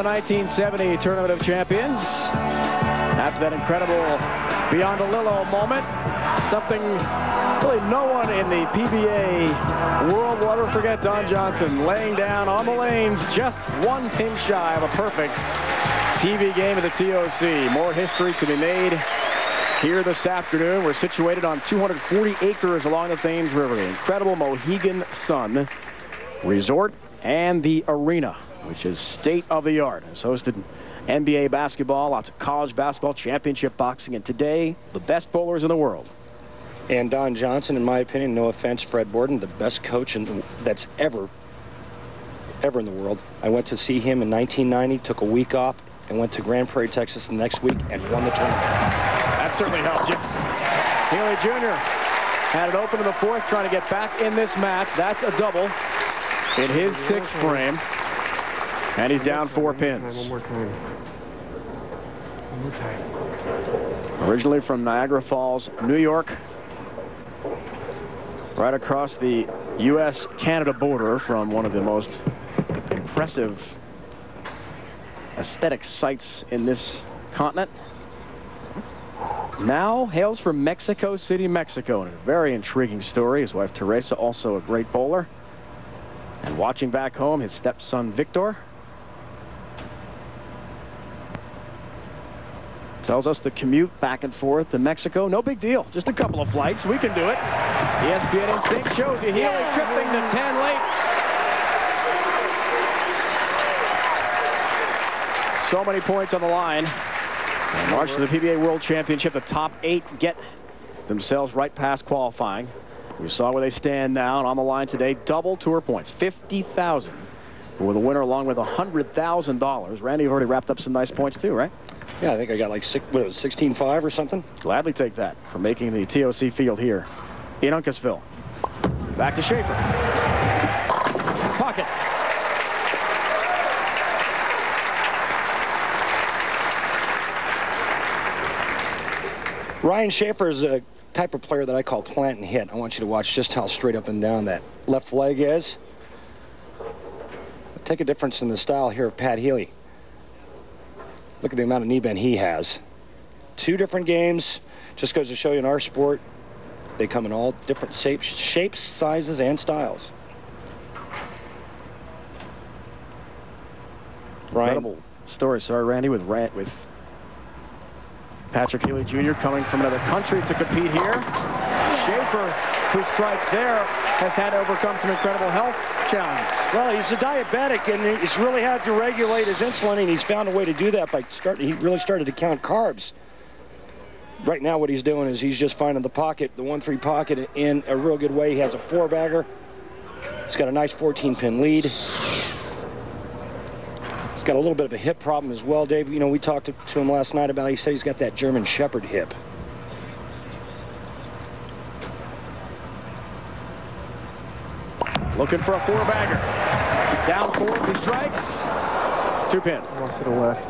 the 1970 Tournament of Champions. After that incredible Beyond a Lilo moment, something really no one in the PBA world will ever forget. Don Johnson laying down on the lanes, just one pin shy of a perfect TV game of the TOC. More history to be made here this afternoon. We're situated on 240 acres along the Thames River. The incredible Mohegan Sun Resort and the arena, which is state-of-the-art. It's hosted NBA basketball, lots of college basketball, championship boxing, and today, the best bowlers in the world. And Don Johnson, in my opinion, no offense, Fred Borden, the best coach that's ever in the world. I went to see him in 1990, took a week off, and went to Grand Prairie, Texas the next week and won the tournament. That certainly helped you. Healey Jr. had it open in the fourth, trying to get back in this match. That's a double in his sixth frame. And he's down 4 pins. One more time. One more time. Originally from Niagara Falls, New York. Right across the U.S.-Canada border from one of the most impressive aesthetic sites in this continent. Now hails from Mexico City, Mexico. And a very intriguing story. His wife Teresa, also a great bowler. And watching back home, his stepson Victor tells us the commute back and forth to Mexico, no big deal. Just a couple of flights. We can do it. ESPN Instinct shows you Healey tripling the 10 late. So many points on the line. And march to the PBA World Championship. The top 8 get themselves right past qualifying. We saw where they stand now, and on the line today, double tour points, $50,000 for the winner, along with $100,000. Randy, you've already wrapped up some nice points too, right? Yeah, I think I got like 16-5 or something. Gladly take that for making the TOC field here in Uncasville. Back to Shafer. Pocket. Ryan Shafer is a type of player that I call plant and hit. I want you to watch just how straight up and down that left leg is. Take a difference in the style here of Pat Healey. Look at the amount of knee bend he has. 2 different games. Just goes to show you in our sport, they come in all different shapes, sizes, and styles. Incredible story, sorry, Randy, with Patrick Healey Jr. coming from another country to compete here. Shafer, who strikes there, has had to overcome some incredible health challenges. Well, he's a diabetic, and he's really had to regulate his insulin, and he's found a way to do that by he really started to count carbs. Right now what he's doing is he's just finding the pocket, the 1-3 pocket, in a real good way. He has a 4-bagger. He's got a nice 14-pin lead. He's got a little bit of a hip problem as well, Dave. You know, we talked to him last night about it. He said he's got that German Shepherd hip. Looking for a 4-bagger. Down 4, he strikes. 2-pin. Walk to the left.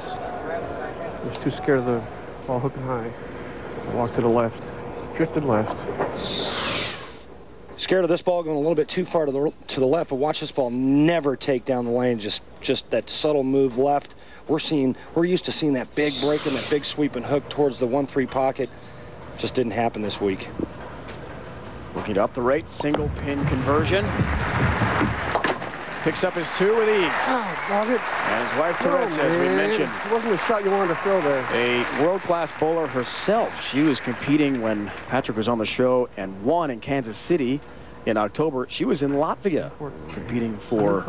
He was too scared of the ball hooking high. Walk to the left. Drifted left. Scared of this ball going a little bit too far to the left, but watch this ball never take down the lane. Just that subtle move left. We're used to seeing that big break and that big sweep and hook towards the 1-3 pocket. Just didn't happen this week. Looking up the rate, single pin conversion. Picks up his 2 with ease. Oh, dog it. And his wife Teresa, as we mentioned. It wasn't a shot you wanted to throw there. A world-class bowler herself. She was competing when Patrick was on the show and won in Kansas City in October. She was in Latvia competing for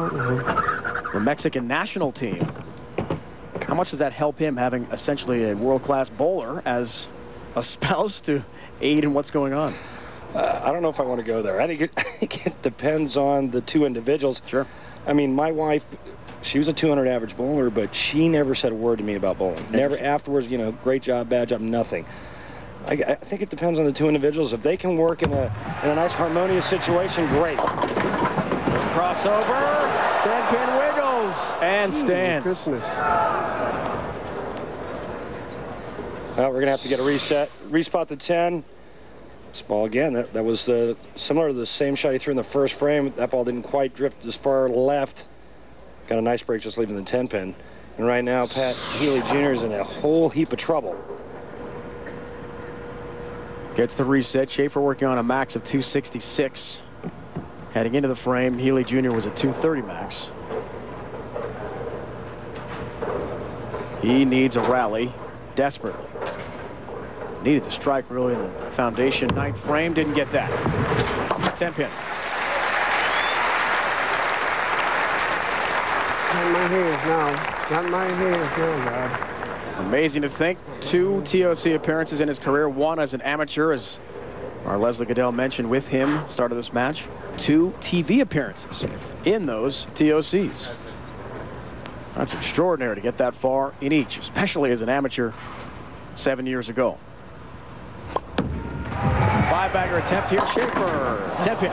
the Mexican national team. How much does that help him, having essentially a world-class bowler as a spouse to aid in what's going on? I don't know if I want to go there. I think it depends on the 2 individuals. Sure. I mean, my wife, she was a 200 average bowler, but she never said a word to me about bowling. Never afterwards, you know, great job, bad job, nothing. I think it depends on the 2 individuals. If they can work in a nice harmonious situation, great. Crossover, 10-pin wiggles, and stands. Christmas. Well, we're going to have to get a reset. Respot the 10. This ball again, that was similar to the same shot he threw in the first frame. That ball didn't quite drift as far left. Got a nice break just leaving the 10-pin. And right now, Pat Healey Jr. is in a whole heap of trouble. Gets the reset. Shafer working on a max of 266. Heading into the frame, Healey Jr. was at 230 max. He needs a rally desperately. Needed to strike really in the foundation. 9th frame, didn't get that. 10-pin. Not in my hands now. Not in my hands now, God. Amazing to think. 2 TOC appearances in his career. 1 as an amateur, as our Leslie Goodell mentioned with him, started this match. 2 TV appearances in those TOCs. That's extraordinary to get that far in each, especially as an amateur 7 years ago. 5-bagger attempt here. Shafer, 10-pin.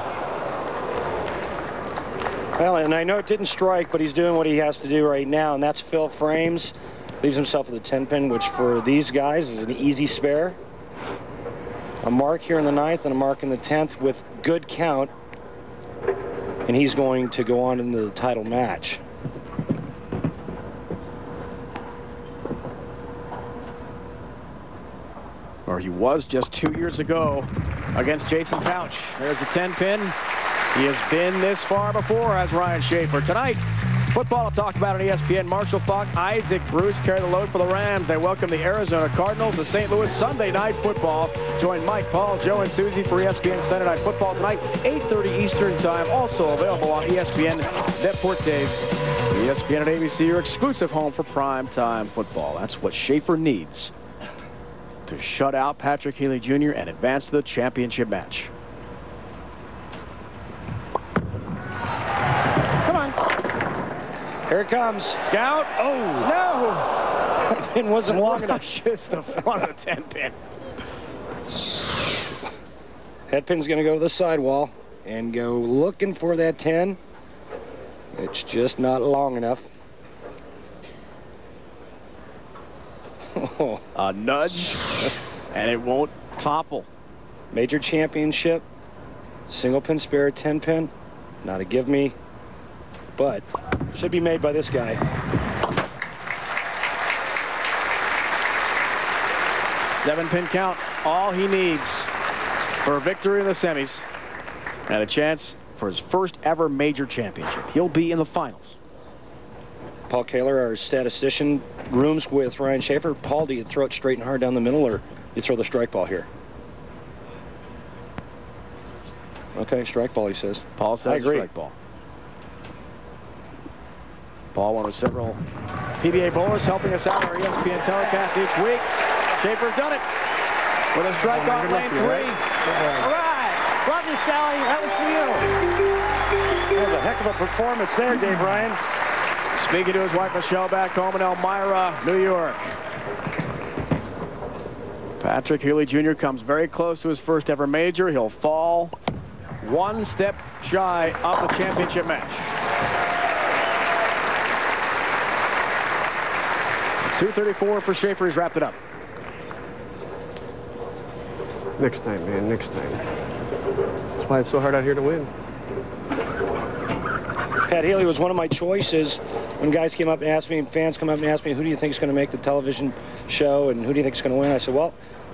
Well, and I know it didn't strike, but he's doing what he has to do right now, and that's fill frames. Leaves himself with a 10-pin, which for these guys is an easy spare. A mark here in the 9th and a mark in the 10th with good count. And he's going to go on into the title match. Or he was just 2 years ago against Jason Couch. There's the 10-pin. He has been this far before as Ryan Shafer. Tonight, football to talk about on ESPN. Marshall Faulk, Isaac Bruce carry the load for the Rams. They welcome the Arizona Cardinals to St. Louis. Sunday Night Football. Join Mike, Paul, Joe, and Susie for ESPN Sunday Night Football tonight, 8:30 Eastern Time. Also available on ESPN Deportes. ESPN and ABC, your exclusive home for prime time football. That's what Shafer needs to shut out Patrick Healey Jr. and advance to the championship match. Here it comes. Scout. Oh, no. That pin wasn't long enough. Just the front of the 10-pin. Head pin's going to go to the sidewall and go looking for that 10. It's just not long enough. A nudge, and it won't topple. Major championship, single pin spare, 10-pin. Not a give me, but should be made by this guy. 7-pin count, all he needs for a victory in the semis and a chance for his first ever major championship. He'll be in the finals. Paul Kaler, our statistician, rooms with Ryan Shafer. Paul, do you throw it straight and hard down the middle, or you throw the strike ball here? Okay, strike ball, he says. Paul says I agree. Strike ball. Paul, one of several PBA bowlers helping us out on our ESPN telecast each week. Shafer's done it with a strike on lane 3. All right. Love you, Sally. That was for you. That was a heck of a performance there, Dave Ryan. Speaking to his wife, Michelle, back home in Elmira, New York. Patrick Healey Jr. comes very close to his first ever major. He'll fall one step shy of the championship match. 2:34 for Shafer. He's wrapped it up. Next time, man, next time. That's why it's so hard out here to win. Pat Healey was one of my choices when guys came up and asked me, fans come up and asked me, who do you think is going to make the television show and who do you think is going to win? I said, well,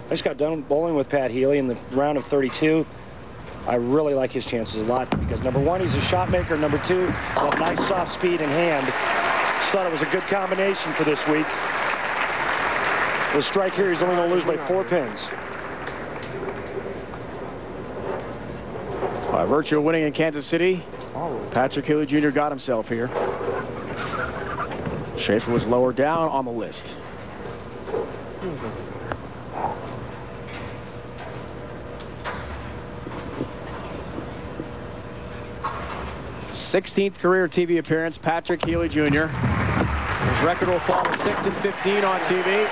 I just got done bowling with Pat Healey in the round of 32. I really like his chances a lot because, number one, he's a shot maker. Number two, that nice soft speed in hand. Just thought it was a good combination for this week. The strike here, he's only going to lose by 4 pins. By virtue of winning in Kansas City, Patrick Healey Jr. got himself here. Shafer was lower down on the list. th career TV appearance, Patrick Healey Jr. His record will fall to 6-15 on TV.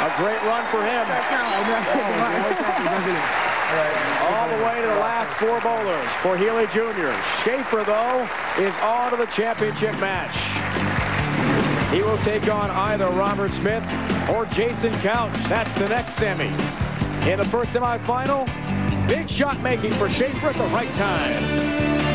A great run for him. All the way to the last 4 bowlers for Healey Jr. Shafer, though, is on to the championship match. He will take on either Robert Smith or Jason Couch. That's the next semi. In the first semifinal, big shot making for Shafer at the right time.